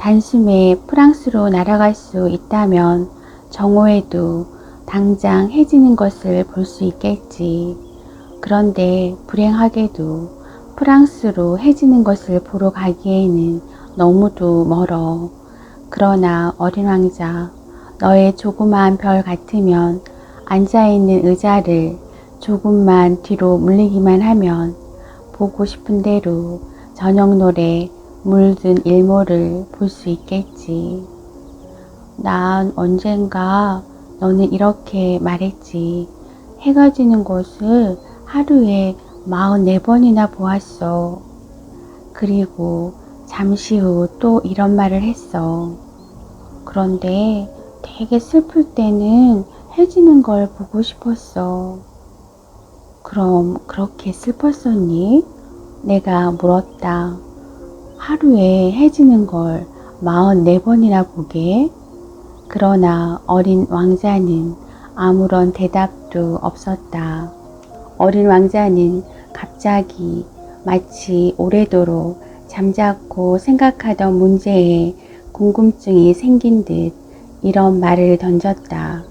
단숨에 프랑스로 날아갈 수 있다면 정오에도 당장 해지는 것을 볼 수 있겠지. 그런데 불행하게도 프랑스로 해지는 것을 보러 가기에는 너무도 멀어. 그러나 어린 왕자, 너의 조그마한 별 같으면 앉아있는 의자를 조금만 뒤로 물리기만 하면 보고 싶은 대로 저녁 노래 물든 일몰을 볼 수 있겠지. 난 언젠가 너는 이렇게 말했지. 해가 지는 곳을 하루에 44번이나 보았어. 그리고 잠시 후 또 이런 말을 했어. 그런데 되게 슬플 때는 해지는 걸 보고 싶었어. 그럼 그렇게 슬펐었니? 내가 물었다. 하루에 해지는 걸 44번이나 보게? 그러나 어린 왕자는 아무런 대답도 없었다. 어린 왕자는 갑자기 마치 오래도록 잠자코 생각하던 문제에 궁금증이 생긴 듯 이런 말을 던졌다.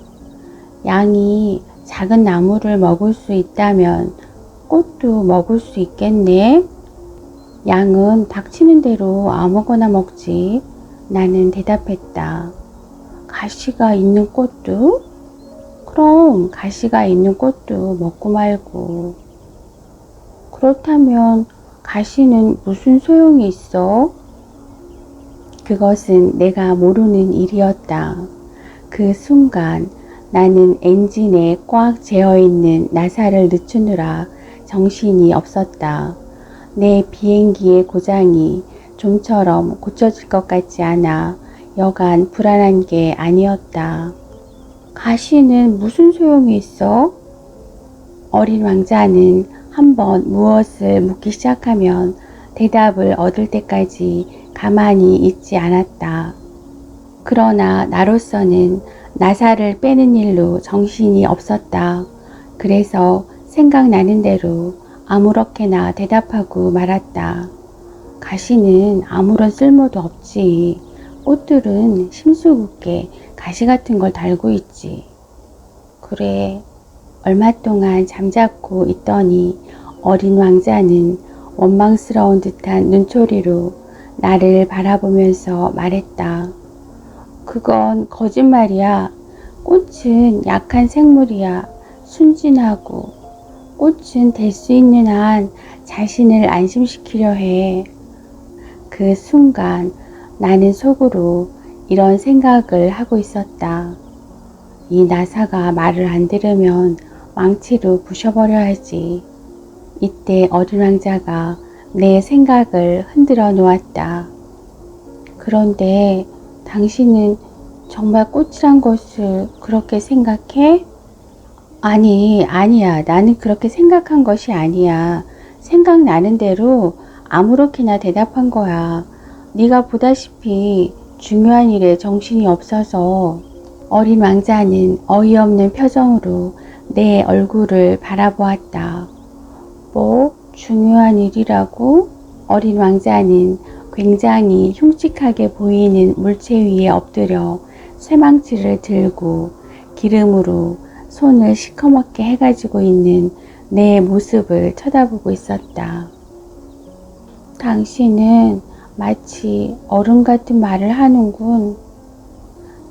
양이 작은 나무를 먹을 수 있다면 꽃도 먹을 수 있겠네? 양은 닥치는 대로 아무거나 먹지. 나는 대답했다. 가시가 있는 꽃도? 그럼 가시가 있는 꽃도 먹고 말고. 그렇다면 가시는 무슨 소용이 있어? 그것은 내가 모르는 일이었다. 그 순간 나는 엔진에 꽉 재어있는 나사를 늦추느라 정신이 없었다. 내 비행기의 고장이 좀처럼 고쳐질 것 같지 않아 여간 불안한 게 아니었다. 가시는 무슨 소용이 있어? 어린 왕자는 한번 무엇을 묻기 시작하면 대답을 얻을 때까지 가만히 있지 않았다. 그러나 나로서는 나사를 빼는 일로 정신이 없었다. 그래서 생각나는 대로 아무렇게나 대답하고 말았다. 가시는 아무런 쓸모도 없지. 꽃들은 심술궂게 가시 같은 걸 달고 있지. 그래. 얼마 동안 잠자코 있더니 어린 왕자는 원망스러운 듯한 눈초리로 나를 바라보면서 말했다. 그건 거짓말이야. 꽃은 약한 생물이야. 순진하고. 꽃은 될 수 있는 한 자신을 안심시키려 해. 그 순간 나는 속으로 이런 생각을 하고 있었다. 이 나사가 말을 안 들으면 왕치로 부셔버려야지. 이때 어린 왕자가 내 생각을 흔들어 놓았다. 그런데 당신은 정말 꽃이란 것을 그렇게 생각해? 아니야. 나는 그렇게 생각한 것이 아니야. 생각나는 대로 아무렇게나 대답한 거야. 네가 보다시피 중요한 일에 정신이 없어서. 어린 왕자는 어이없는 표정으로 내 얼굴을 바라보았다. 뭐? 중요한 일이라고? 어린 왕자는 굉장히 흉측하게 보이는 물체 위에 엎드려 쇠망치를 들고 기름으로 손을 시커멓게 해가지고 있는 내 모습을 쳐다보고 있었다. 당신은 마치 어른 같은 말을 하는군.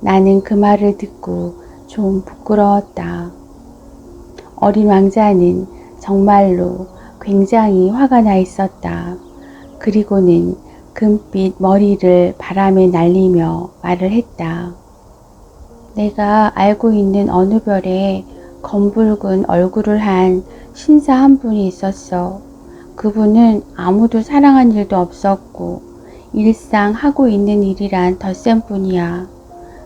나는 그 말을 듣고 좀 부끄러웠다. 어린 왕자는 정말로 굉장히 화가 나 있었다. 그리고는 금빛 머리를 바람에 날리며 말을 했다. 내가 알고 있는 어느 별에 검붉은 얼굴을 한 신사 한 분이 있었어. 그분은 아무도 사랑한 일도 없었고 일상 하고 있는 일이란 덧셈 뿐이야.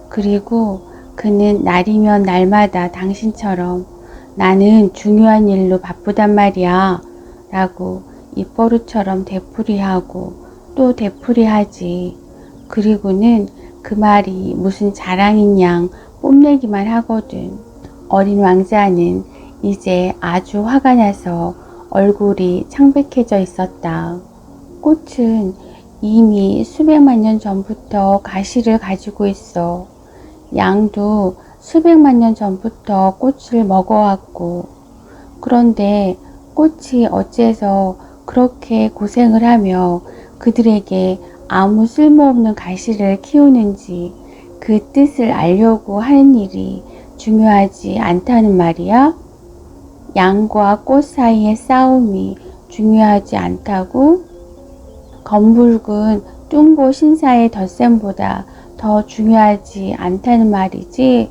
그리고 그는 날이면 날마다 당신처럼 나는 중요한 일로 바쁘단 말이야 라고 입버릇처럼 되풀이하고 또 되풀이하지. 그리고는 그 말이 무슨 자랑인 양 뽐내기만 하거든. 어린 왕자는 이제 아주 화가 나서 얼굴이 창백해져 있었다. 꽃은 이미 수백만 년 전부터 가시를 가지고 있어. 양도 수백만 년 전부터 꽃을 먹어왔고, 그런데 꽃이 어째서 그렇게 고생을 하며 그들에게 아무 쓸모없는 가시를 키우는지 그 뜻을 알려고 하는 일이 중요하지 않다는 말이야? 양과 꽃 사이의 싸움이 중요하지 않다고? 검붉은 뚱보 신사의 덧셈보다 더 중요하지 않다는 말이지?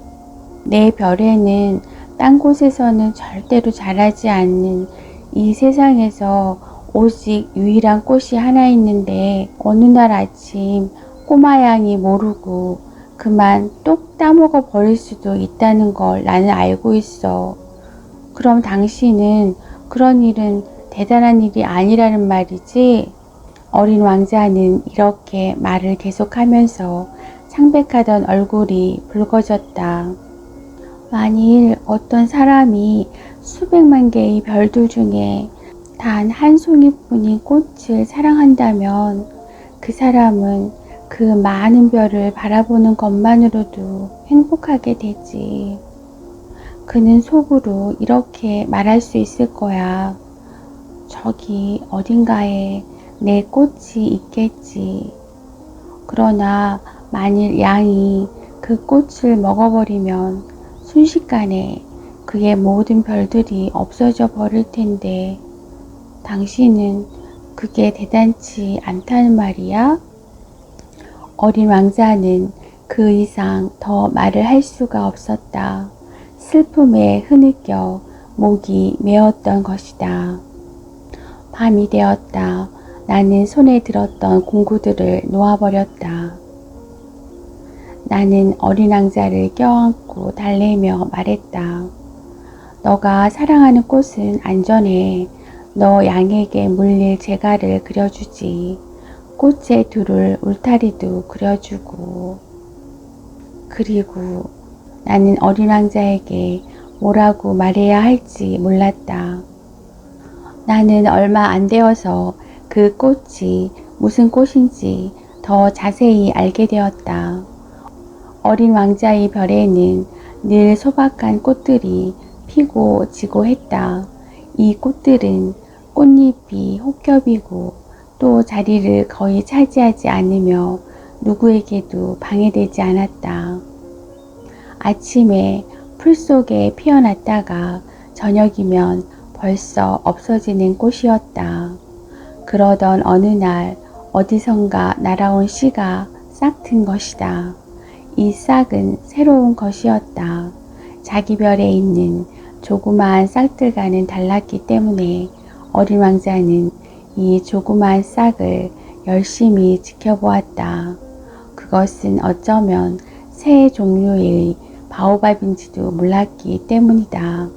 내 별에는 딴 곳에서는 절대로 자라지 않는 이 세상에서 오직 유일한 꽃이 하나 있는데 어느 날 아침 꼬마 양이 모르고 그만 똑 따먹어 버릴 수도 있다는 걸 나는 알고 있어. 그럼 당신은 그런 일은 대단한 일이 아니라는 말이지? 어린 왕자는 이렇게 말을 계속하면서 창백하던 얼굴이 붉어졌다. 만일 어떤 사람이 수백만 개의 별들 중에 단 한 송이뿐인 꽃을 사랑한다면 그 사람은 그 많은 별을 바라보는 것만으로도 행복하게 되지. 그는 속으로 이렇게 말할 수 있을 거야. 저기 어딘가에 내 꽃이 있겠지. 그러나 만일 양이 그 꽃을 먹어버리면 순식간에 그의 모든 별들이 없어져 버릴 텐데 당신은 그게 대단치 않다는 말이야? 어린 왕자는 그 이상 더 말을 할 수가 없었다. 슬픔에 흐느껴 목이 메었던 것이다. 밤이 되었다. 나는 손에 들었던 공구들을 놓아버렸다. 나는 어린 왕자를 껴안고 달래며 말했다. 너가 사랑하는 꽃은 안전해. 너 양에게 물릴 재갈을 그려주지. 꽃에 두를 울타리도 그려주고. 그리고 나는 어린 왕자에게 뭐라고 말해야 할지 몰랐다. 나는 얼마 안 되어서 그 꽃이 무슨 꽃인지 더 자세히 알게 되었다. 어린 왕자의 별에는 늘 소박한 꽃들이 피고 지고 했다. 이 꽃들은 꽃잎이 혹겹이고 또 자리를 거의 차지하지 않으며 누구에게도 방해되지 않았다. 아침에 풀 속에 피어났다가 저녁이면 벌써 없어지는 꽃이었다. 그러던 어느 날 어디선가 날아온 씨가 싹튼 것이다. 이 싹은 새로운 것이었다. 자기 별에 있는 조그마한 싹들과는 달랐기 때문에 어린 왕자는 이 조그마한 싹을 열심히 지켜보았다. 그것은 어쩌면 새 종류의 바오밥인지도 몰랐기 때문이다.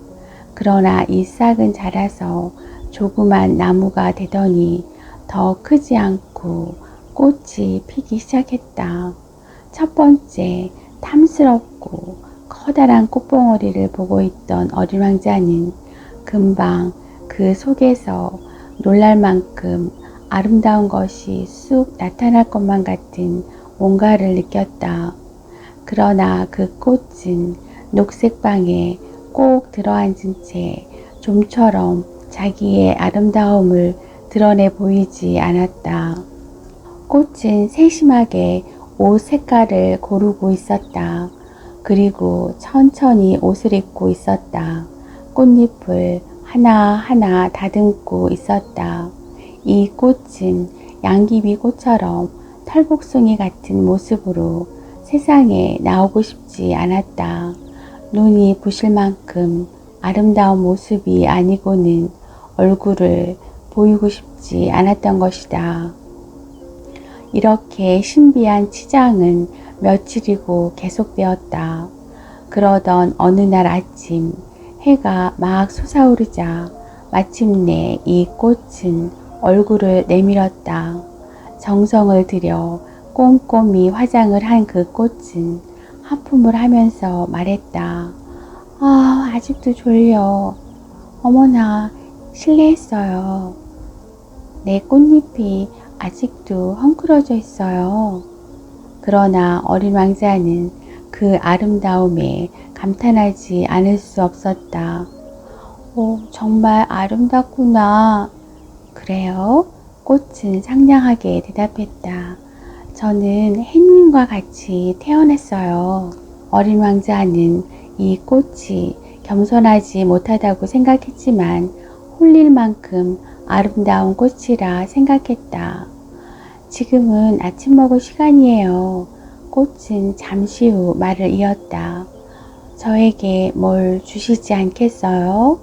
그러나 이 싹은 자라서 조그만 나무가 되더니 더 크지 않고 꽃이 피기 시작했다. 첫 번째 탐스럽고 커다란 꽃봉오리를 보고 있던 어린 왕자는 금방 그 속에서 놀랄 만큼 아름다운 것이 쑥 나타날 것만 같은 뭔가를 느꼈다. 그러나 그 꽃은 녹색방에 꼭 들어앉은 채 좀처럼 자기의 아름다움을 드러내 보이지 않았다. 꽃은 세심하게 옷 색깔을 고르고 있었다. 그리고 천천히 옷을 입고 있었다. 꽃잎을 하나하나 다듬고 있었다. 이 꽃은 양귀비 꽃처럼 털복숭이 같은 모습으로 세상에 나오고 싶지 않았다. 눈이 부실 만큼 아름다운 모습이 아니고는 얼굴을 보이고 싶지 않았던 것이다. 이렇게 신비한 치장은 며칠이고 계속되었다. 그러던 어느 날 아침 해가 막 솟아오르자 마침내 이 꽃은 얼굴을 내밀었다. 정성을 들여 꼼꼼히 화장을 한 그 꽃은 하품을 하면서 말했다. 아직도 졸려. 어머나, 실례했어요. 내 꽃잎이 아직도 헝클어져 있어요. 그러나 어린 왕자는 그 아름다움에 감탄하지 않을 수 없었다. 오, 정말 아름답구나. 그래요? 꽃은 상냥하게 대답했다. 저는 햇님과 같이 태어났어요. 어린 왕자는 이 꽃이 겸손하지 못하다고 생각했지만 홀릴 만큼 아름다운 꽃이라 생각했다. 지금은 아침 먹을 시간이에요. 꽃은 잠시 후 말을 이었다. 저에게 뭘 주시지 않겠어요?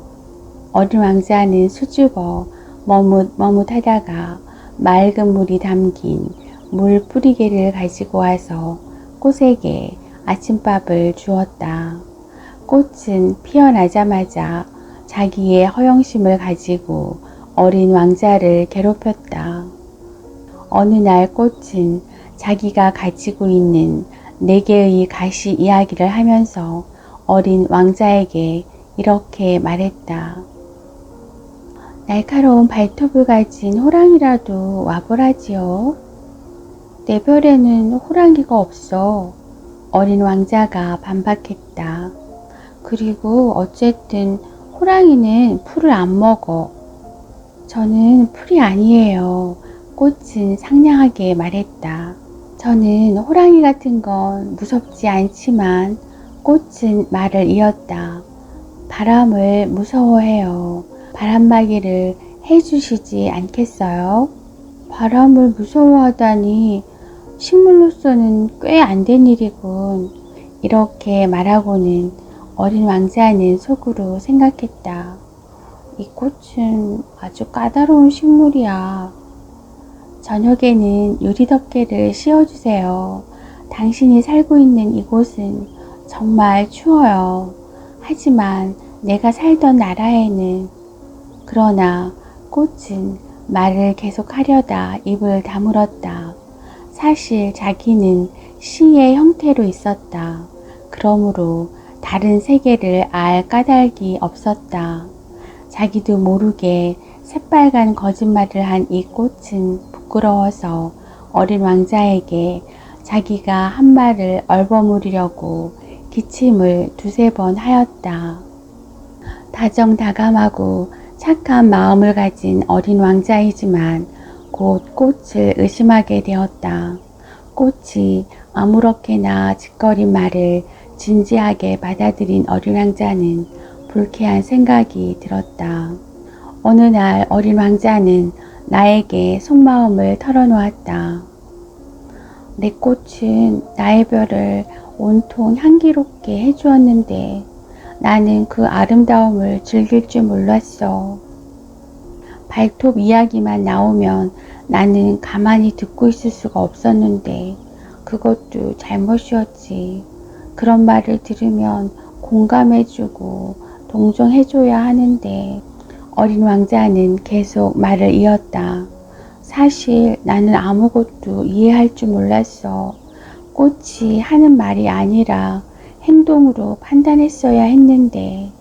어린 왕자는 수줍어 머뭇머뭇하다가 맑은 물이 담긴 물 뿌리개를 가지고 와서 꽃에게 아침밥을 주었다. 꽃은 피어나자마자 자기의 허영심을 가지고 어린 왕자를 괴롭혔다. 어느 날 꽃은 자기가 가지고 있는 4개의 가시 이야기를 하면서 어린 왕자에게 이렇게 말했다. 날카로운 발톱을 가진 호랑이라도 와보라지요. 내 별에는 호랑이가 없어. 어린 왕자가 반박했다. 그리고 어쨌든 호랑이는 풀을 안 먹어. 저는 풀이 아니에요. 꽃은 상냥하게 말했다. 저는 호랑이 같은 건 무섭지 않지만 꽃은 말을 이었다. 바람을 무서워해요. 바람막이를 해주시지 않겠어요? 바람을 무서워하다니 식물로서는 꽤 안 된 일이군. 이렇게 말하고는 어린 왕자는 속으로 생각했다. 이 꽃은 아주 까다로운 식물이야. 저녁에는 유리덮개를 씌워주세요. 당신이 살고 있는 이곳은 정말 추워요. 하지만 내가 살던 나라에는. 그러나 꽃은 말을 계속하려다 입을 다물었다. 사실 자기는 시의 형태로 있었다. 그러므로 다른 세계를 알 까닭이 없었다. 자기도 모르게 새빨간 거짓말을 한 이 꽃은 부끄러워서 어린 왕자에게 자기가 한 말을 얼버무리려고 기침을 2~3번 하였다. 다정다감하고 착한 마음을 가진 어린 왕자이지만 곧 꽃을 의심하게 되었다. 꽃이 아무렇게나 짓거린 말을 진지하게 받아들인 어린 왕자는 불쾌한 생각이 들었다. 어느 날 어린 왕자는 나에게 속마음을 털어놓았다. 내 꽃은 나의 별을 온통 향기롭게 해주었는데 나는 그 아름다움을 즐길 줄 몰랐어. 발톱 이야기만 나오면 나는 가만히 듣고 있을 수가 없었는데 그것도 잘못이었지. 그런 말을 들으면 공감해주고 동정해줘야 하는데 어린 왕자는 계속 말을 이었다. 사실 나는 아무것도 이해할 줄 몰랐어. 꽃이 하는 말이 아니라 행동으로 판단했어야 했는데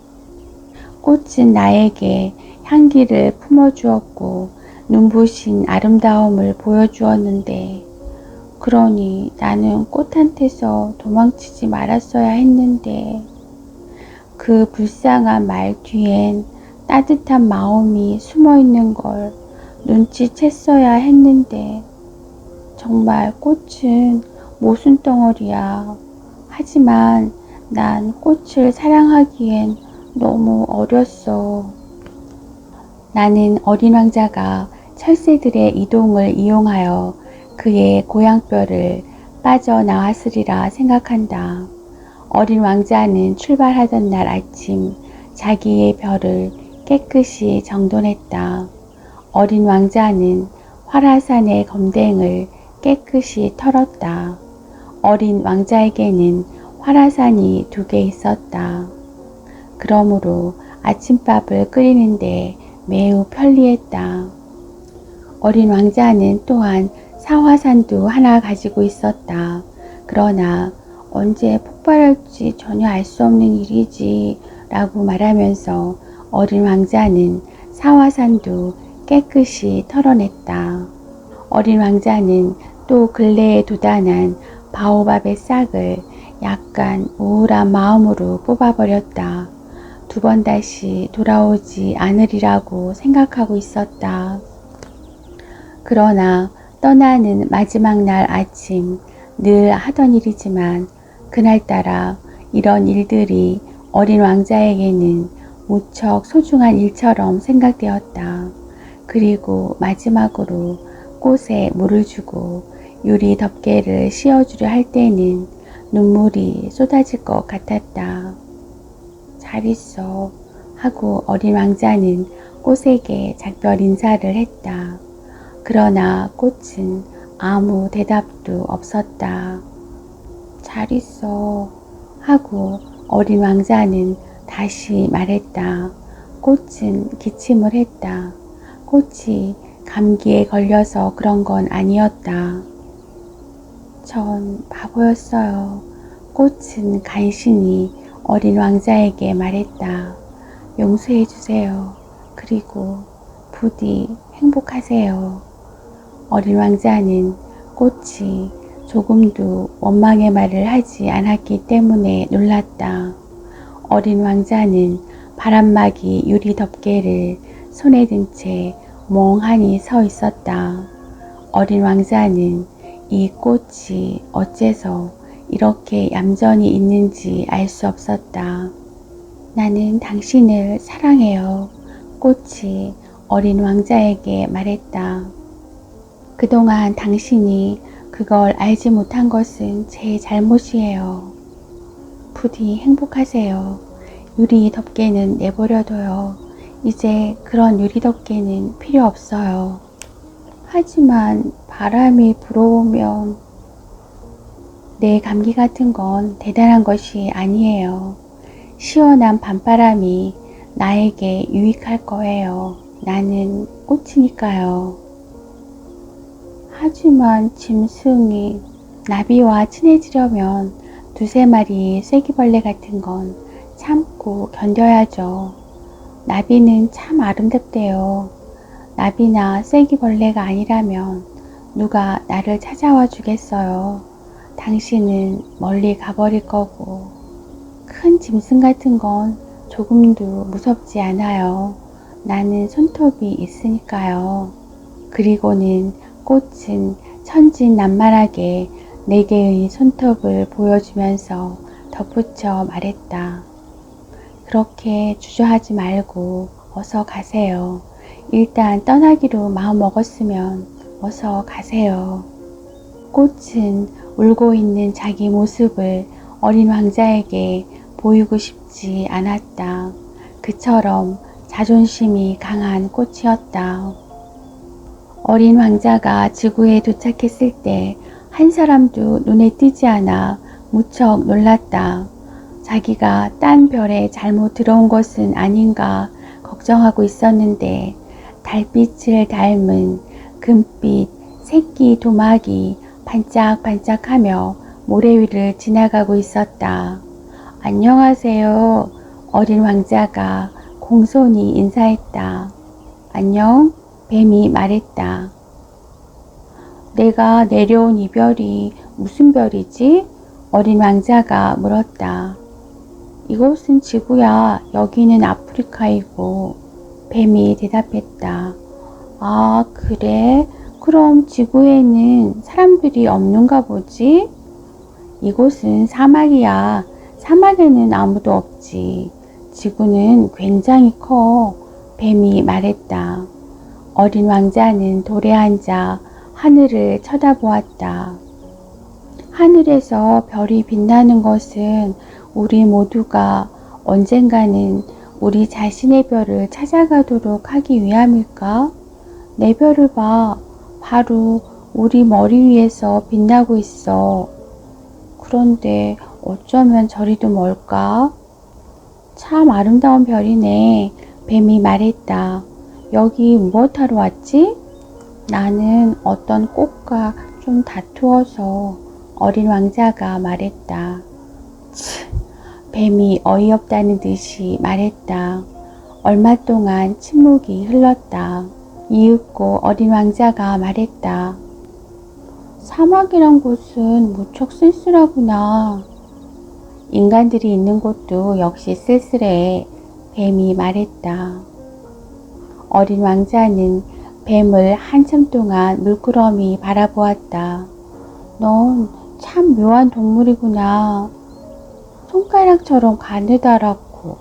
꽃은 나에게 향기를 품어주었고 눈부신 아름다움을 보여주었는데 그러니 나는 꽃한테서 도망치지 말았어야 했는데 그 불쌍한 말 뒤엔 따뜻한 마음이 숨어 있는 걸 눈치챘어야 했는데 정말 꽃은 모순덩어리야. 하지만 난 꽃을 사랑하기엔 너무 어렸어. 나는 어린 왕자가 철새들의 이동을 이용하여 그의 고향별을 빠져나왔으리라 생각한다. 어린 왕자는 출발하던 날 아침 자기의 별을 깨끗이 정돈했다. 어린 왕자는 활화산의 검댕을 깨끗이 털었다. 어린 왕자에게는 활화산이 2개 있었다. 그러므로 아침밥을 끓이는데 매우 편리했다. 어린 왕자는 또한 사화산도 하나 가지고 있었다. 그러나 언제 폭발할지 전혀 알 수 없는 일이지 라고 말하면서 어린 왕자는 사화산도 깨끗이 털어냈다. 어린 왕자는 또 근래에 도단한 바오밥의 싹을 약간 우울한 마음으로 뽑아버렸다. 두 번 다시 돌아오지 않으리라고 생각하고 있었다. 그러나 떠나는 마지막 날 아침, 늘 하던 일이지만 그날따라 이런 일들이 어린 왕자에게는 무척 소중한 일처럼 생각되었다. 그리고 마지막으로 꽃에 물을 주고 유리 덮개를 씌워주려 할 때는 눈물이 쏟아질 것 같았다. 잘 있어 하고 어린 왕자는 꽃에게 작별 인사를 했다. 그러나 꽃은 아무 대답도 없었다. 잘 있어 하고 어린 왕자는 다시 말했다. 꽃은 기침을 했다. 꽃이 감기에 걸려서 그런 건 아니었다. 전 바보였어요. 꽃은 간신히 어린 왕자에게 말했다. 용서해 주세요. 그리고 부디 행복하세요. 어린 왕자는 꽃이 조금도 원망의 말을 하지 않았기 때문에 놀랐다. 어린 왕자는 바람막이 유리 덮개를 손에 든 채 멍하니 서 있었다. 어린 왕자는 이 꽃이 어째서 이렇게 얌전히 있는지 알 수 없었다. 나는 당신을 사랑해요. 꽃이 어린 왕자에게 말했다. 그동안 당신이 그걸 알지 못한 것은 제 잘못이에요. 부디 행복하세요. 유리 덮개는 내버려둬요. 이제 그런 유리 덮개는 필요 없어요. 하지만 바람이 불어오면 내 감기 같은 건 대단한 것이 아니에요. 시원한 밤바람이 나에게 유익할 거예요. 나는 꽃이니까요. 하지만 짐승이 나비와 친해지려면 두세 마리 쐐기벌레 같은 건 참고 견뎌야죠. 나비는 참 아름답대요. 나비나 쐐기벌레가 아니라면 누가 나를 찾아와 주겠어요. 당신은 멀리 가버릴 거고 큰 짐승 같은 건 조금도 무섭지 않아요. 나는 손톱이 있으니까요. 그리고는 꽃은 천진난만하게 네 개의 손톱을 보여주면서 덧붙여 말했다. 그렇게 주저하지 말고 어서 가세요. 일단 떠나기로 마음먹었으면 어서 가세요. 꽃은 울고 있는 자기 모습을 어린 왕자에게 보이고 싶지 않았다. 그처럼 자존심이 강한 꽃이었다. 어린 왕자가 지구에 도착했을 때 한 사람도 눈에 띄지 않아 무척 놀랐다. 자기가 딴 별에 잘못 들어온 것은 아닌가 걱정하고 있었는데 달빛을 닮은 금빛 새끼 도막이 반짝반짝하며 모래 위를 지나가고 있었다. 안녕하세요. 어린 왕자가 공손히 인사했다. 안녕. 뱀이 말했다. 내가 내려온 이 별이 무슨 별이지? 어린 왕자가 물었다. 이곳은 지구야. 여기는 아프리카이고. 뱀이 대답했다. 아, 그래? 그럼 지구에는 사람들이 없는가 보지? 이곳은 사막이야. 사막에는 아무도 없지. 지구는 굉장히 커. 뱀이 말했다. 어린 왕자는 돌에 앉아 하늘을 쳐다보았다. 하늘에서 별이 빛나는 것은 우리 모두가 언젠가는 우리 자신의 별을 찾아가도록 하기 위함일까? 내 별을 봐. 바로 우리 머리 위에서 빛나고 있어. 그런데 어쩌면 저리도 멀까? 참 아름다운 별이네. 뱀이 말했다. 여기 무엇하러 왔지? 나는 어떤 꽃과 좀 다투어서. 어린 왕자가 말했다. 치, 뱀이 어이없다는 듯이 말했다. 얼마 동안 침묵이 흘렀다. 이윽고 어린 왕자가 말했다. 사막이란 곳은 무척 쓸쓸하구나. 인간들이 있는 곳도 역시 쓸쓸해. 뱀이 말했다. 어린 왕자는 뱀을 한참 동안 물끄러미 바라보았다. 넌 참 묘한 동물이구나. 손가락처럼 가느다랗고.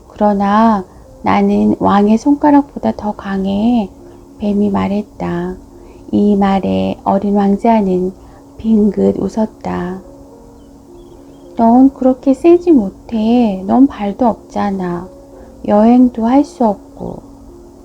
그러나 나는 왕의 손가락보다 더 강해. 뱀이 말했다. 이 말에 어린 왕자는 빙긋 웃었다. 넌 그렇게 세지 못해. 넌 발도 없잖아. 여행도 할 수 없고.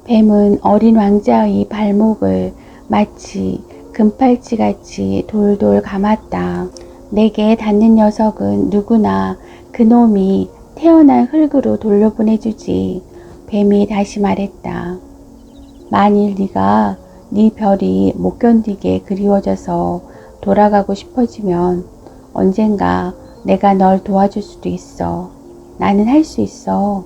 뱀은 어린 왕자의 발목을 마치 금팔찌같이 돌돌 감았다. 내게 닿는 녀석은 누구나 그놈이 태어난 흙으로 돌려보내주지. 뱀이 다시 말했다. 만일 네가 네 별이 못 견디게 그리워져서 돌아가고 싶어지면 언젠가 내가 널 도와줄 수도 있어. 나는 할 수 있어.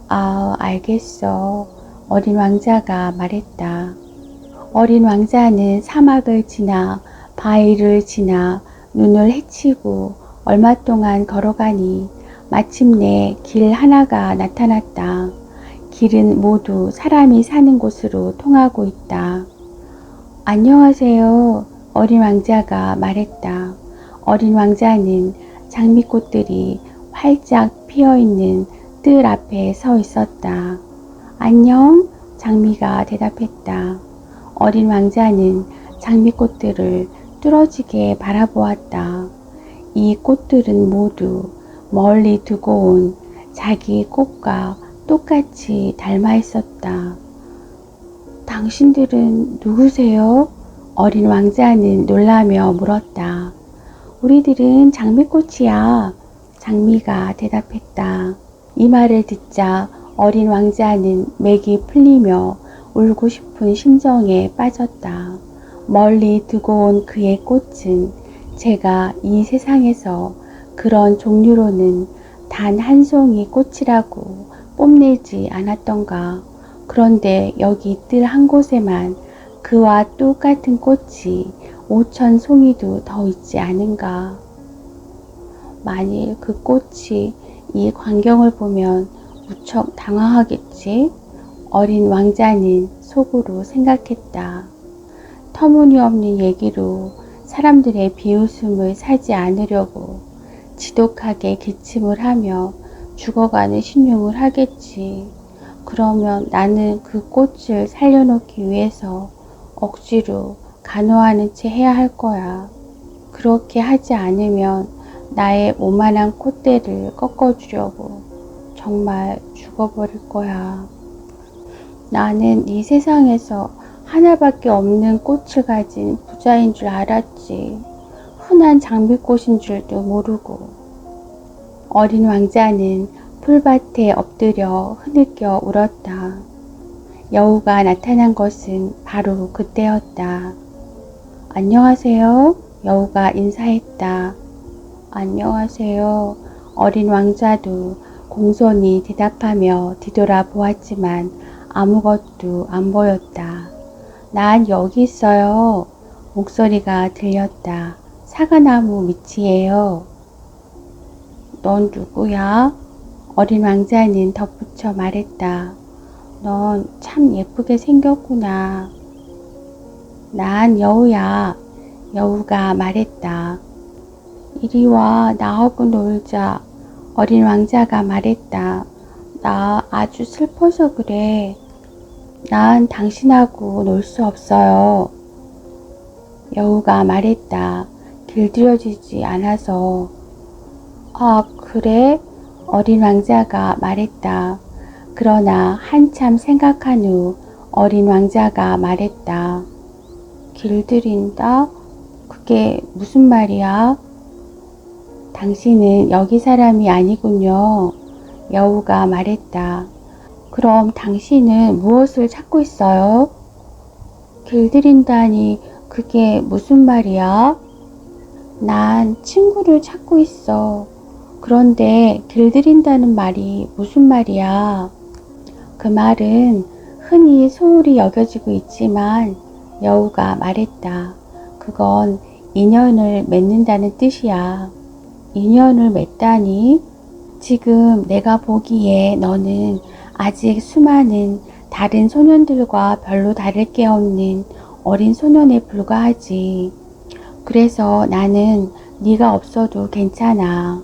아, 알겠어. 어린 왕자가 말했다. 어린 왕자는 사막을 지나 바위를 지나 눈을 헤치고 얼마 동안 걸어가니 마침내 길 하나가 나타났다. 길은 모두 사람이 사는 곳으로 통하고 있다. 안녕하세요. 어린 왕자가 말했다. 어린 왕자는 장미꽃들이 활짝 피어있는 뜰 앞에 서 있었다. 안녕, 장미가 대답했다. 어린 왕자는 장미꽃들을 뚫어지게 바라보았다. 이 꽃들은 모두 멀리 두고 온 자기 꽃과 똑같이 닮아 있었다. 당신들은 누구세요? 어린 왕자는 놀라며 물었다. 우리들은 장미꽃이야. 장미가 대답했다. 이 말을 듣자 어린 왕자는 맥이 풀리며 울고 싶은 심정에 빠졌다. 멀리 두고 온 그의 꽃은 제가 이 세상에서 그런 종류로는 단 한 송이 꽃이라고 뽐내지 않았던가. 그런데 여기 뜰 한 곳에만 그와 똑같은 꽃이 5천 송이도 더 있지 않은가. 만일 그 꽃이 이 광경을 보면 무척 당황하겠지? 어린 왕자는 속으로 생각했다. 터무니없는 얘기로 사람들의 비웃음을 사지 않으려고 지독하게 기침을 하며 죽어가는 신용을 하겠지. 그러면 나는 그 꽃을 살려놓기 위해서 억지로 간호하는 채 해야 할 거야. 그렇게 하지 않으면 나의 오만한 콧대를 꺾어주려고 정말 죽어버릴 거야. 나는 이 세상에서 하나밖에 없는 꽃을 가진 부자인 줄 알았지. 흔한 장미꽃인 줄도 모르고. 어린 왕자는 풀밭에 엎드려 흐느껴 울었다. 여우가 나타난 것은 바로 그때였다. 안녕하세요. 여우가 인사했다. 안녕하세요. 어린 왕자도 공손히 대답하며 뒤돌아 보았지만 아무것도 안 보였다. 난 여기 있어요. 목소리가 들렸다. 사과나무 밑이에요. 넌 누구야? 어린 왕자는 덧붙여 말했다. 넌 참 예쁘게 생겼구나. 난 여우야. 여우가 말했다. 이리 와, 나하고 놀자. 어린 왕자가 말했다. 나 아주 슬퍼서 그래. 난 당신하고 놀 수 없어요. 여우가 말했다. 길들여지지 않아서. 아, 그래? 어린 왕자가 말했다. 그러나 한참 생각한 후 어린 왕자가 말했다. 길들인다? 그게 무슨 말이야? 당신은 여기 사람이 아니군요. 여우가 말했다. 그럼 당신은 무엇을 찾고 있어요? 길들인다니 그게 무슨 말이야? 난 친구를 찾고 있어. 그런데 길들인다는 말이 무슨 말이야? 그 말은 흔히 소홀히 여겨지고 있지만 여우가 말했다. 그건 인연을 맺는다는 뜻이야. 인연을 맺다니? 지금 내가 보기에 너는 아직 수많은 다른 소년들과 별로 다를 게 없는 어린 소년에 불과하지. 그래서 나는 네가 없어도 괜찮아.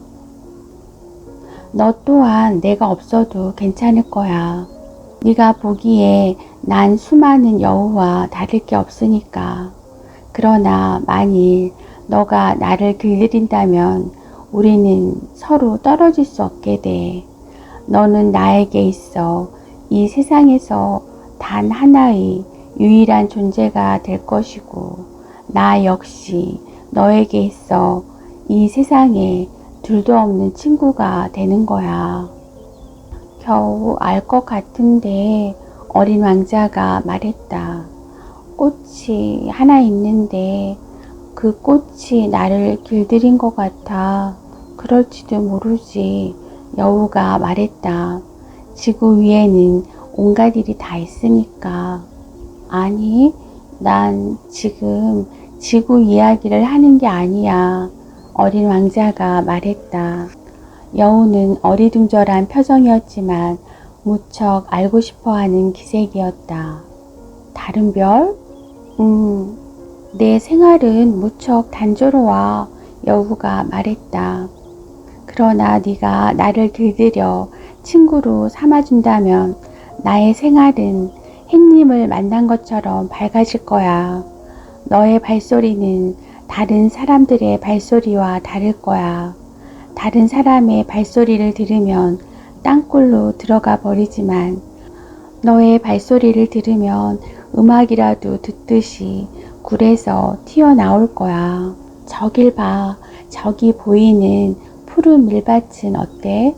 너 또한 내가 없어도 괜찮을 거야. 네가 보기에 난 수많은 여우와 다를 게 없으니까. 그러나 만일 너가 나를 길들인다면 우리는 서로 떨어질 수 없게 돼. 너는 나에게 있어 이 세상에서 단 하나의 유일한 존재가 될 것이고, 나 역시 너에게 있어 이 세상에 둘도 없는 친구가 되는 거야. 겨우 알 것 같은데 어린 왕자가 말했다. 꽃이 하나 있는데 그 꽃이 나를 길들인 것 같아. 그럴지도 모르지. 여우가 말했다. 지구 위에는 온갖 일이 다 있으니까. 아니, 난 지금 지구 이야기를 하는 게 아니야. 어린 왕자가 말했다. 여우는 어리둥절한 표정이었지만 무척 알고 싶어하는 기색이었다. 다른 별? 내 생활은 무척 단조로워. 여우가 말했다. 그러나 네가 나를 길들여 친구로 삼아준다면 나의 생활은 햇님을 만난 것처럼 밝아질 거야. 너의 발소리는 다른 사람들의 발소리와 다를 거야. 다른 사람의 발소리를 들으면 땅굴로 들어가 버리지만 너의 발소리를 들으면 음악이라도 듣듯이 굴에서 튀어나올 거야. 저길 봐. 저기 보이는 푸른 밀밭은 어때?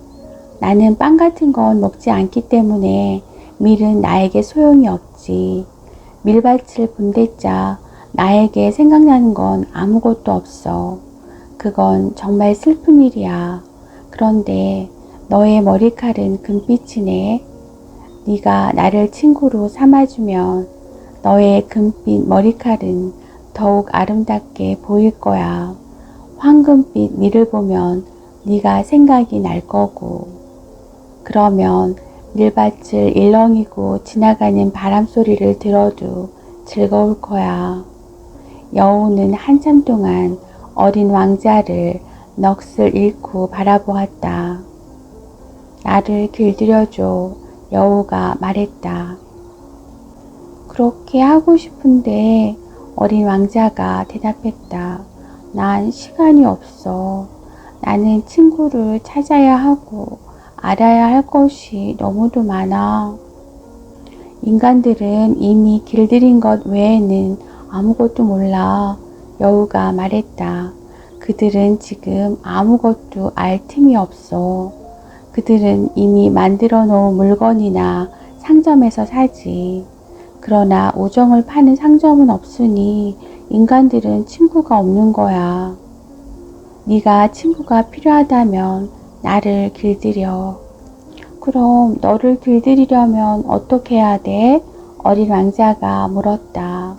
나는 빵 같은 건 먹지 않기 때문에 밀은 나에게 소용이 없지. 밀밭을 본댔자 나에게 생각나는 건 아무것도 없어. 그건 정말 슬픈 일이야. 그런데 너의 머리칼은 금빛이네. 네가 나를 친구로 삼아주면 너의 금빛 머리칼은 더욱 아름답게 보일 거야. 황금빛 밀을 보면 네가 생각이 날 거고. 그러면 밀밭을 일렁이고 지나가는 바람 소리를 들어도 즐거울 거야. 여우는 한참 동안 어린 왕자를 넋을 잃고 바라보았다. 나를 길들여줘. 여우가 말했다. 그렇게 하고 싶은데 어린 왕자가 대답했다. 난 시간이 없어. 나는 친구를 찾아야 하고 알아야 할 것이 너무도 많아. 인간들은 이미 길들인 것 외에는 아무것도 몰라. 여우가 말했다. 그들은 지금 아무것도 알 틈이 없어. 그들은 이미 만들어 놓은 물건이나 상점에서 사지. 그러나 우정을 파는 상점은 없으니 인간들은 친구가 없는 거야. 네가 친구가 필요하다면 나를 길들여. 그럼 너를 길들이려면 어떻게 해야 돼? 어린 왕자가 물었다.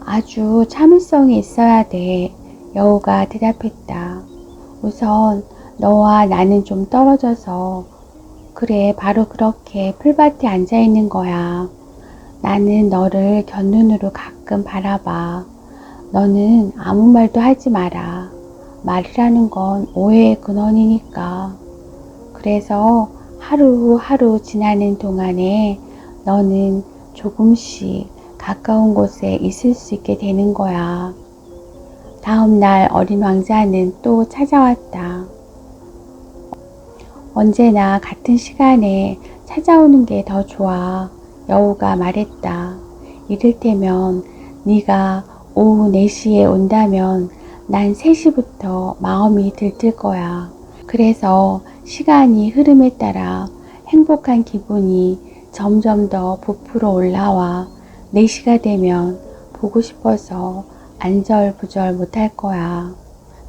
아주 참을성이 있어야 돼. 여우가 대답했다. 우선 너와 나는 좀 떨어져서. 그래, 바로 그렇게 풀밭에 앉아 있는 거야. 나는 너를 곁눈으로 가끔 바라봐. 너는 아무 말도 하지 마라. 말이라는 건 오해의 근원이니까. 그래서 하루하루 지나는 동안에 너는 조금씩 가까운 곳에 있을 수 있게 되는 거야. 다음 날 어린 왕자는 또 찾아왔다. 언제나 같은 시간에 찾아오는 게 더 좋아. 여우가 말했다. 이를테면 네가 오후 4시에 온다면 난 3시부터 마음이 들뜰 거야. 그래서 시간이 흐름에 따라 행복한 기분이 점점 더 부풀어 올라와 4시가 되면 보고 싶어서 안절부절 못할 거야.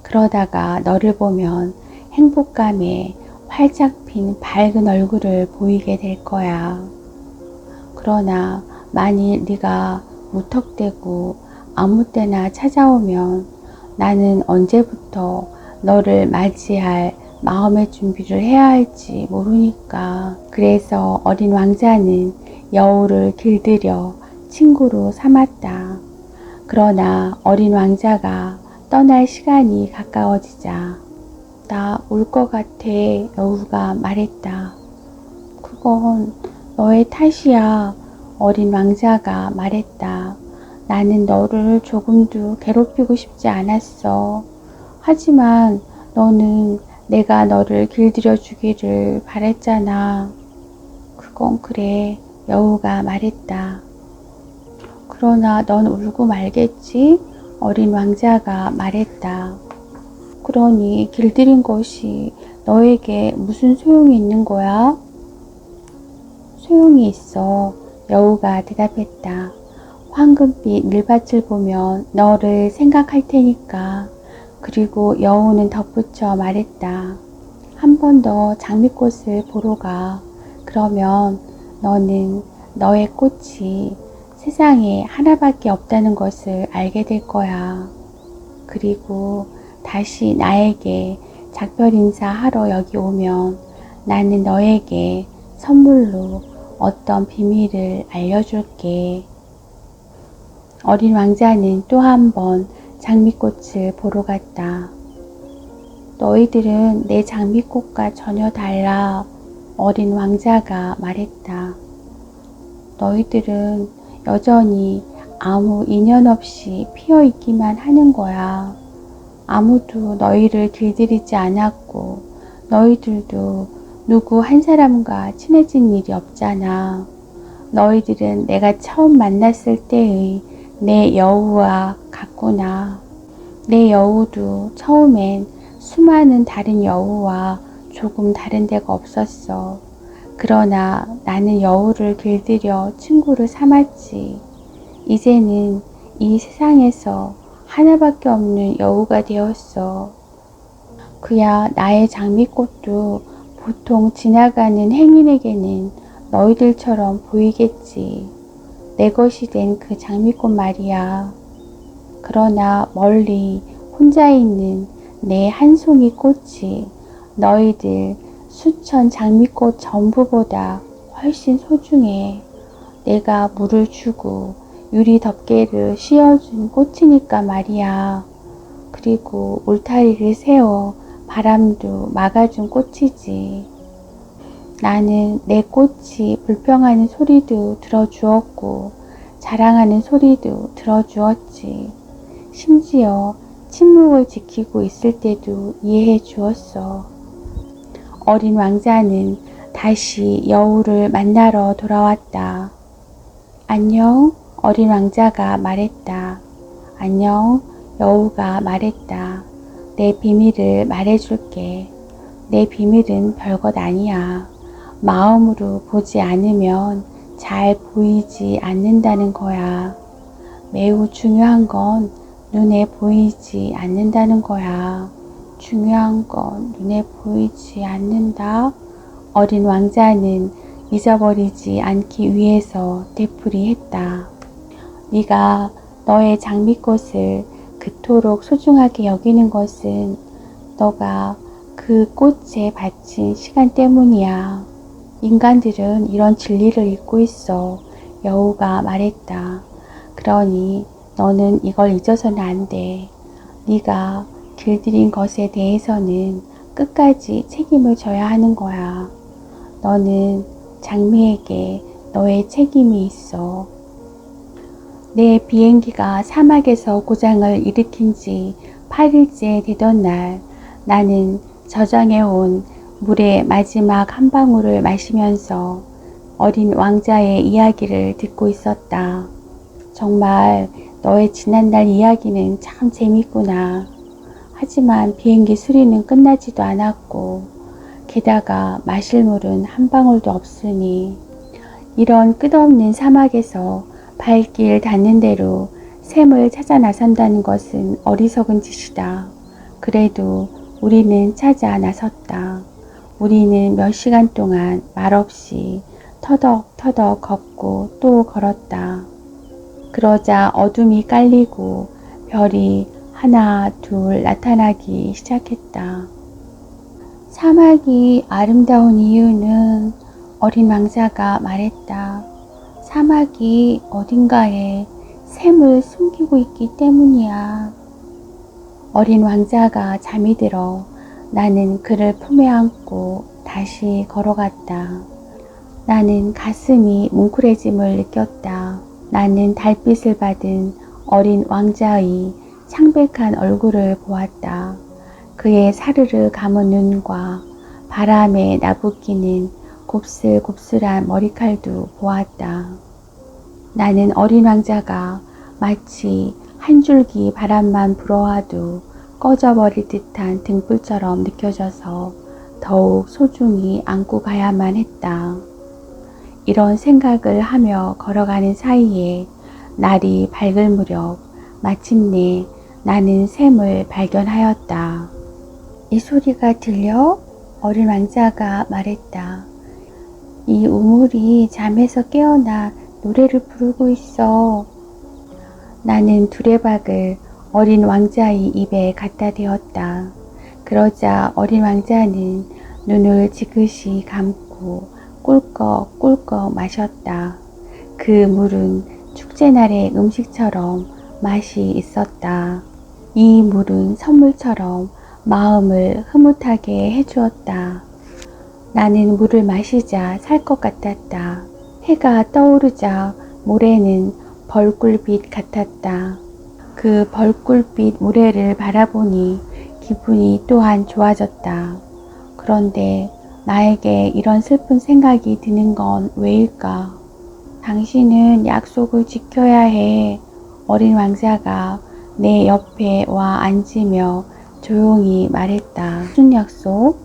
그러다가 너를 보면 행복감에 활짝 핀 밝은 얼굴을 보이게 될 거야. 그러나 만일 네가 무턱대고 아무 때나 찾아오면 나는 언제부터 너를 맞이할 마음의 준비를 해야 할지 모르니까. 그래서 어린 왕자는 여우를 길들여 친구로 삼았다. 그러나 어린 왕자가 떠날 시간이 가까워지자 나 울 것 같아, 여우가 말했다. 그건 너의 탓이야, 어린 왕자가 말했다. 나는 너를 조금도 괴롭히고 싶지 않았어. 하지만 너는 내가 너를 길들여 주기를 바랬잖아. 그건 그래, 여우가 말했다. 그러나 넌 울고 말겠지? 어린 왕자가 말했다. 그러니 길들인 것이 너에게 무슨 소용이 있는 거야? 소용이 있어, 여우가 대답했다. 황금빛 밀밭을 보면 너를 생각할 테니까. 그리고 여우는 덧붙여 말했다. 한 번 더 장미꽃을 보러 가. 그러면 너는 너의 꽃이 세상에 하나밖에 없다는 것을 알게 될 거야. 그리고 다시 나에게 작별 인사하러 여기 오면 나는 너에게 선물로 어떤 비밀을 알려줄게. 어린 왕자는 또 한 번 장미꽃을 보러 갔다. 너희들은 내 장미꽃과 전혀 달라, 어린 왕자가 말했다. 너희들은 여전히 아무 인연 없이 피어 있기만 하는 거야. 아무도 너희를 길들이지 않았고 너희들도 누구 한 사람과 친해진 일이 없잖아. 너희들은 내가 처음 만났을 때의 내 여우와 같구나. 내 여우도 처음엔 수많은 다른 여우와 조금 다른 데가 없었어. 그러나 나는 여우를 길들여 친구를 삼았지. 이제는 이 세상에서 하나밖에 없는 여우가 되었어. 그야 나의 장미꽃도 보통 지나가는 행인에게는 너희들처럼 보이겠지. 내 것이 된 그 장미꽃 말이야. 그러나 멀리 혼자 있는 내 한 송이 꽃이 너희들 수천 장미꽃 전부보다 훨씬 소중해. 내가 물을 주고 유리 덮개를 씌워준 꽃이니까 말이야. 그리고 울타리를 세워 바람도 막아준 꽃이지. 나는 내 꽃이 불평하는 소리도 들어주었고 자랑하는 소리도 들어주었지. 심지어 침묵을 지키고 있을 때도 이해해 주었어. 어린 왕자는 다시 여우를 만나러 돌아왔다. 안녕, 어린 왕자가 말했다. 안녕, 여우가 말했다. 내 비밀을 말해줄게. 내 비밀은 별것 아니야. 마음으로 보지 않으면 잘 보이지 않는다는 거야. 매우 중요한 건 눈에 보이지 않는다는 거야. 중요한 건 눈에 보이지 않는다. 어린 왕자는 잊어버리지 않기 위해서 되풀이했다. 네가 너의 장미꽃을 그토록 소중하게 여기는 것은 너가 그 꽃에 바친 시간 때문이야. 인간들은 이런 진리를 잊고 있어. 여우가 말했다. 그러니 너는 이걸 잊어서는 안 돼. 네가 길들인 것에 대해서는 끝까지 책임을 져야 하는 거야. 너는 장미에게 너의 책임이 있어. 내 비행기가 사막에서 고장을 일으킨 지 8일째 되던 날, 나는 저장해온 물의 마지막 한 방울을 마시면서 어린 왕자의 이야기를 듣고 있었다. 정말 너의 지난날 이야기는 참 재밌구나. 하지만 비행기 수리는 끝나지도 않았고 게다가 마실 물은 한 방울도 없으니 이런 끝없는 사막에서 발길 닿는 대로 샘을 찾아 나선다는 것은 어리석은 짓이다. 그래도 우리는 찾아 나섰다. 우리는 몇 시간 동안 말없이 터덕터덕 걷고 또 걸었다. 그러자 어둠이 깔리고 별이 하나, 둘 나타나기 시작했다. 사막이 아름다운 이유는 어린 왕자가 말했다. 사막이 어딘가에 샘을 숨기고 있기 때문이야. 어린 왕자가 잠이 들어 나는 그를 품에 안고 다시 걸어갔다. 나는 가슴이 뭉클해짐을 느꼈다. 나는 달빛을 받은 어린 왕자의 창백한 얼굴을 보았다. 그의 사르르 감은 눈과 바람에 나부끼는 곱슬곱슬한 머리칼도 보았다. 나는 어린 왕자가 마치 한 줄기 바람만 불어와도 꺼져버릴 듯한 등불처럼 느껴져서 더욱 소중히 안고 가야만 했다. 이런 생각을 하며 걸어가는 사이에 날이 밝을 무렵 마침내 나는 샘을 발견하였다. 이 소리가 들려? 어린 왕자가 말했다. 이 우물이 잠에서 깨어나 노래를 부르고 있어. 나는 두레박을 어린 왕자의 입에 갖다 대었다. 그러자 어린 왕자는 눈을 지그시 감고 꿀꺽꿀꺽 마셨다. 그 물은 축제날의 음식처럼 맛이 있었다. 이 물은 선물처럼 마음을 흐뭇하게 해주었다. 나는 물을 마시자 살 것 같았다. 해가 떠오르자 모래는 벌꿀빛 같았다. 그 벌꿀빛 모래를 바라보니 기분이 또한 좋아졌다. 그런데 나에게 이런 슬픈 생각이 드는 건 왜일까? 당신은 약속을 지켜야 해. 어린 왕자가 내 옆에 와 앉으며 조용히 말했다. 무슨 약속?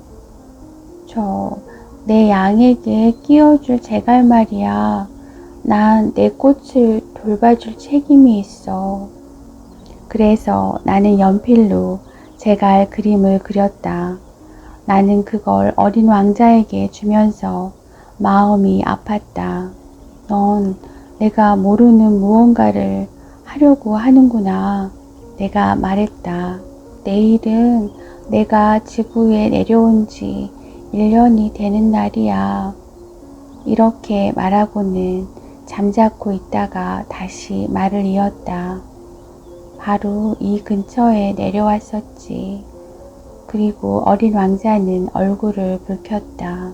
내 양에게 끼워줄 제갈 말이야. 난 내 꽃을 돌봐줄 책임이 있어. 그래서 나는 연필로 제갈 그림을 그렸다. 나는 그걸 어린 왕자에게 주면서 마음이 아팠다. 넌 내가 모르는 무언가를 하려고 하는구나. 내가 말했다. 내일은 내가 지구에 내려온 지 1년이 되는 날이야. 이렇게 말하고는 잠자코 있다가 다시 말을 이었다. 바로 이 근처에 내려왔었지. 그리고 어린 왕자는 얼굴을 붉혔다.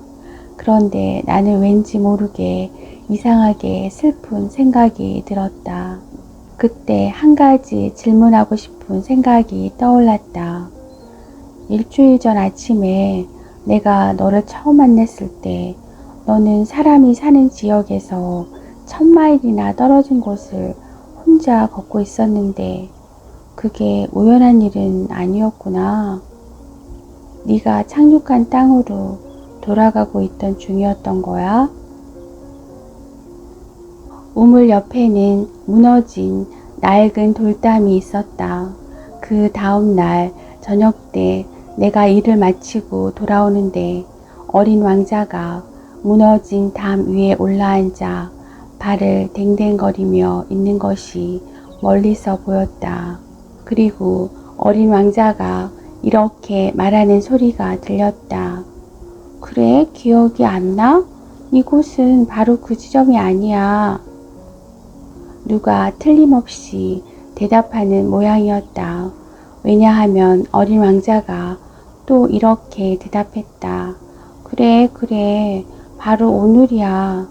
그런데 나는 왠지 모르게 이상하게 슬픈 생각이 들었다. 그때 한 가지 질문하고 싶은 생각이 떠올랐다. 일주일 전 아침에 내가 너를 처음 만났을 때 너는 사람이 사는 지역에서 1000마일이나 떨어진 곳을 혼자 걷고 있었는데 그게 우연한 일은 아니었구나. 네가 착륙한 땅으로 돌아가고 있던 중이었던 거야? 우물 옆에는 무너진 낡은 돌담이 있었다. 그 다음 날 저녁 때 내가 일을 마치고 돌아오는데 어린 왕자가 무너진 담 위에 올라앉아 발을 댕댕거리며 있는 것이 멀리서 보였다. 그리고 어린 왕자가 이렇게 말하는 소리가 들렸다. 그래? 기억이 안 나? 이곳은 바로 그 지점이 아니야. 누가 틀림없이 대답하는 모양이었다. 왜냐하면 어린 왕자가 또 이렇게 대답했다. 그래, 바로 오늘이야.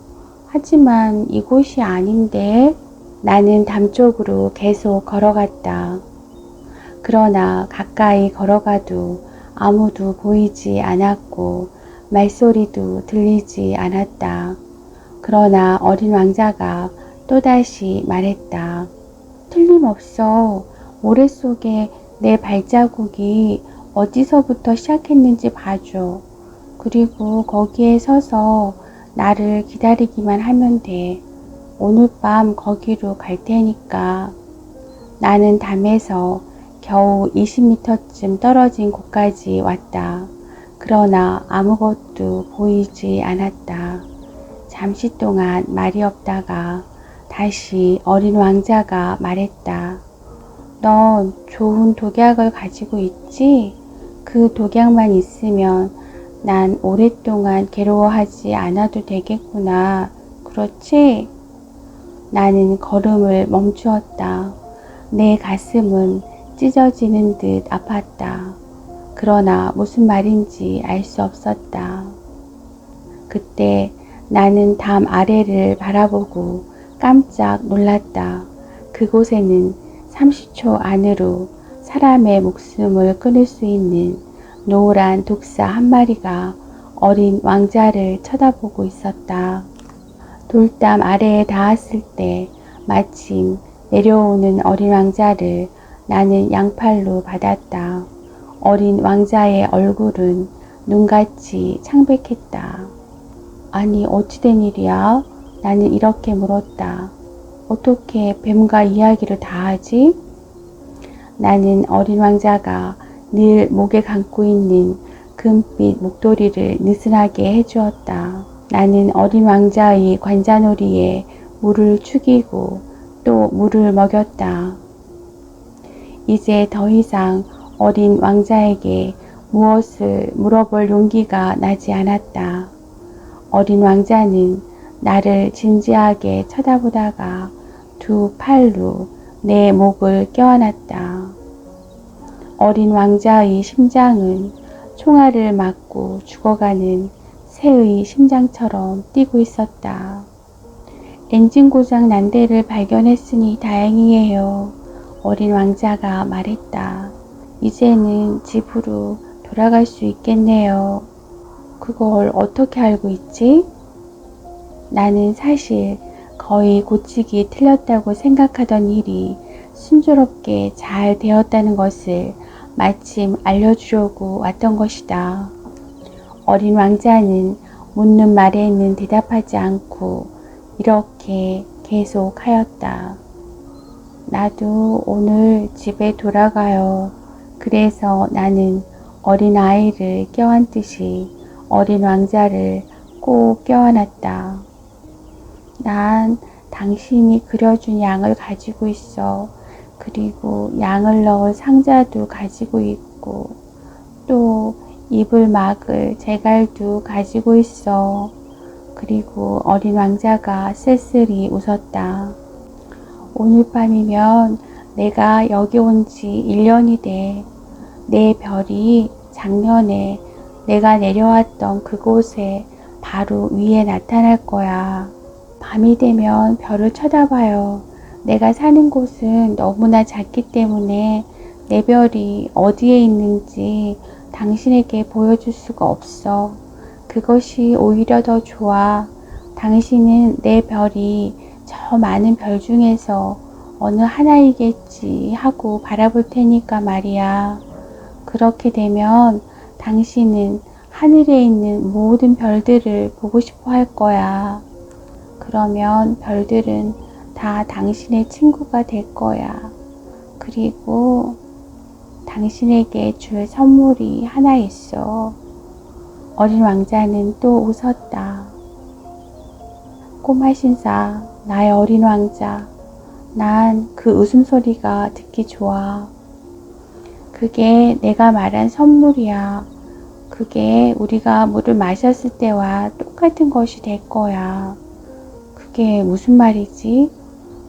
하지만 이곳이 아닌데. 나는 담 쪽으로 계속 걸어갔다. 그러나 가까이 걸어가도 아무도 보이지 않았고 말소리도 들리지 않았다. 그러나 어린 왕자가 또다시 말했다. 틀림없어. 모래 속에 내 발자국이 어디서부터 시작했는지 봐줘. 그리고 거기에 서서 나를 기다리기만 하면 돼. 오늘 밤 거기로 갈 테니까. 나는 담에서 겨우 20m쯤 떨어진 곳까지 왔다. 그러나 아무것도 보이지 않았다. 잠시 동안 말이 없다가 다시 어린 왕자가 말했다. 넌 좋은 독약을 가지고 있지? 그 독약만 있으면 난 오랫동안 괴로워하지 않아도 되겠구나. 그렇지? 나는 걸음을 멈추었다. 내 가슴은 찢어지는 듯 아팠다. 그러나 무슨 말인지 알 수 없었다. 그때 나는 담 아래를 바라보고 깜짝 놀랐다. 그곳에는 30초 안으로 사람의 목숨을 끊을 수 있는 노란 독사 한 마리가 어린 왕자를 쳐다보고 있었다. 돌담 아래에 닿았을 때 마침 내려오는 어린 왕자를 나는 양팔로 받았다. 어린 왕자의 얼굴은 눈같이 창백했다. 아니, 어찌된 일이야? 나는 이렇게 물었다. 어떻게 뱀과 이야기를 다 하지? 나는 어린 왕자가 늘 목에 감고 있는 금빛 목도리를 느슨하게 해주었다. 나는 어린 왕자의 관자놀이에 물을 축이고 또 물을 먹였다. 이제 더 이상 어린 왕자에게 무엇을 물어볼 용기가 나지 않았다. 어린 왕자는 나를 진지하게 쳐다보다가 두 팔로 내 목을 껴안았다. 어린 왕자의 심장은 총알을 맞고 죽어가는 새의 심장처럼 뛰고 있었다. 엔진 고장 난 데를 발견했으니 다행이에요. 어린 왕자가 말했다. 이제는 집으로 돌아갈 수 있겠네요. 그걸 어떻게 알고 있지? 나는 사실 거의 고치기 틀렸다고 생각하던 일이 순조롭게 잘 되었다는 것을 마침 알려주려고 왔던 것이다. 어린 왕자는 묻는 말에는 대답하지 않고 이렇게 계속 하였다. 나도 오늘 집에 돌아가요. 그래서 나는 어린 아이를 껴안듯이 어린 왕자를 꼭 껴안았다. 난 당신이 그려준 양을 가지고 있어. 그리고 양을 넣을 상자도 가지고 있고 또 입을 막을 제갈도 가지고 있어. 그리고 어린 왕자가 쓸쓸히 웃었다. 오늘 밤이면 내가 여기 온 지 1년이 돼. 내 별이 작년에 내가 내려왔던 그곳에 바로 위에 나타날 거야. 밤이 되면 별을 쳐다봐요. 내가 사는 곳은 너무나 작기 때문에 내 별이 어디에 있는지 당신에게 보여줄 수가 없어. 그것이 오히려 더 좋아. 당신은 내 별이 저 많은 별 중에서 어느 하나이겠지 하고 바라볼 테니까 말이야. 그렇게 되면 당신은 하늘에 있는 모든 별들을 보고 싶어 할 거야. 그러면 별들은 다 당신의 친구가 될 거야. 그리고 당신에게 줄 선물이 하나 있어. 어린 왕자는 또 웃었다. 꼬마 신사, 나의 어린 왕자. 난 그 웃음소리가 듣기 좋아. 그게 내가 말한 선물이야. 그게 우리가 물을 마셨을 때와 똑같은 것이 될 거야. 그게 무슨 말이지?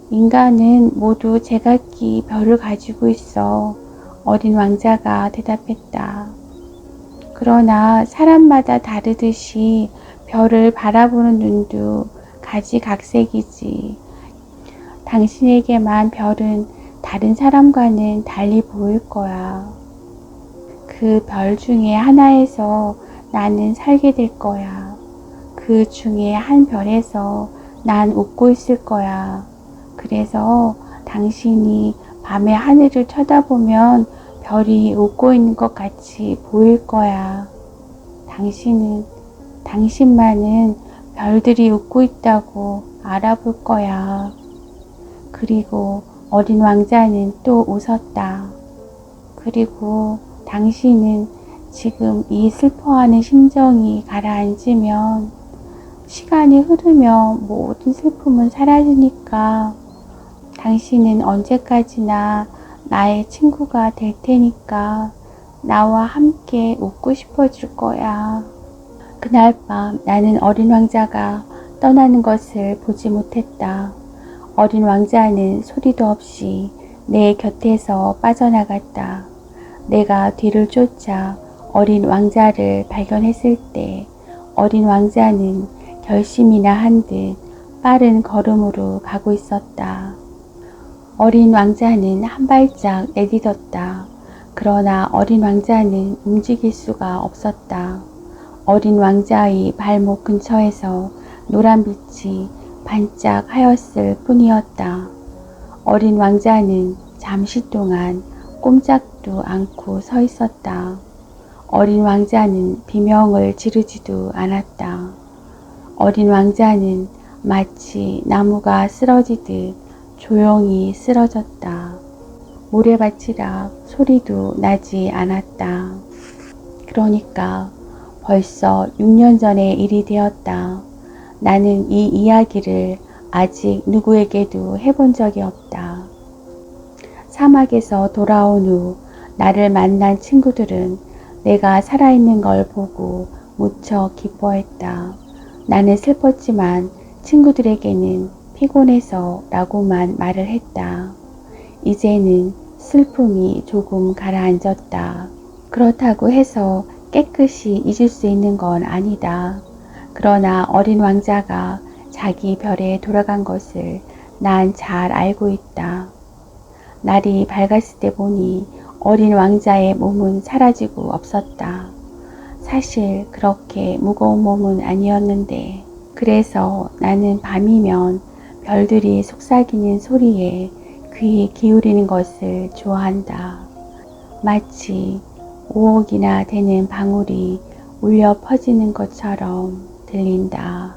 인간은 모두 제각기 별을 가지고 있어. 어린 왕자가 대답했다. 그러나 사람마다 다르듯이 별을 바라보는 눈도 가지각색이지. 당신에게만 별은 다른 사람과는 달리 보일 거야. 그 별 중에 하나에서 나는 살게 될 거야. 그 중에 한 별에서 난 웃고 있을 거야. 그래서 당신이 밤에 하늘을 쳐다보면 별이 웃고 있는 것 같이 보일 거야. 당신만은 별들이 웃고 있다고 알아볼 거야. 그리고 어린 왕자는 또 웃었다. 그리고 당신은 지금 이 슬퍼하는 심정이 가라앉으면 시간이 흐르면 모든 슬픔은 사라지니까 당신은 언제까지나 나의 친구가 될 테니까 나와 함께 웃고 싶어질 거야. 그날 밤 나는 어린 왕자가 떠나는 것을 보지 못했다. 어린 왕자는 소리도 없이 내 곁에서 빠져나갔다. 내가 뒤를 쫓아 어린 왕자를 발견했을 때 어린 왕자는 결심이나 한 듯 빠른 걸음으로 가고 있었다. 어린 왕자는 한 발짝 내딛었다. 그러나 어린 왕자는 움직일 수가 없었다. 어린 왕자의 발목 근처에서 노란빛이 반짝하였을 뿐이었다. 어린 왕자는 잠시 동안 꼼짝도 않고 서 있었다. 어린 왕자는 비명을 지르지도 않았다. 어린 왕자는 마치 나무가 쓰러지듯 조용히 쓰러졌다. 모래밭이라 소리도 나지 않았다. 그러니까 벌써 6년 전의 일이 되었다. 나는 이 이야기를 아직 누구에게도 해본 적이 없다. 사막에서 돌아온 후 나를 만난 친구들은 내가 살아있는 걸 보고 무척 기뻐했다. 나는 슬펐지만 친구들에게는 피곤해서 라고만 말을 했다. 이제는 슬픔이 조금 가라앉았다. 그렇다고 해서 깨끗이 잊을 수 있는 건 아니다. 그러나 어린 왕자가 자기 별에 돌아간 것을 난 잘 알고 있다. 날이 밝았을 때 보니 어린 왕자의 몸은 사라지고 없었다. 사실 그렇게 무거운 몸은 아니었는데 그래서 나는 밤이면 별들이 속삭이는 소리에 귀 기울이는 것을 좋아한다. 마치 5억이나 되는 방울이 울려 퍼지는 것처럼 들린다.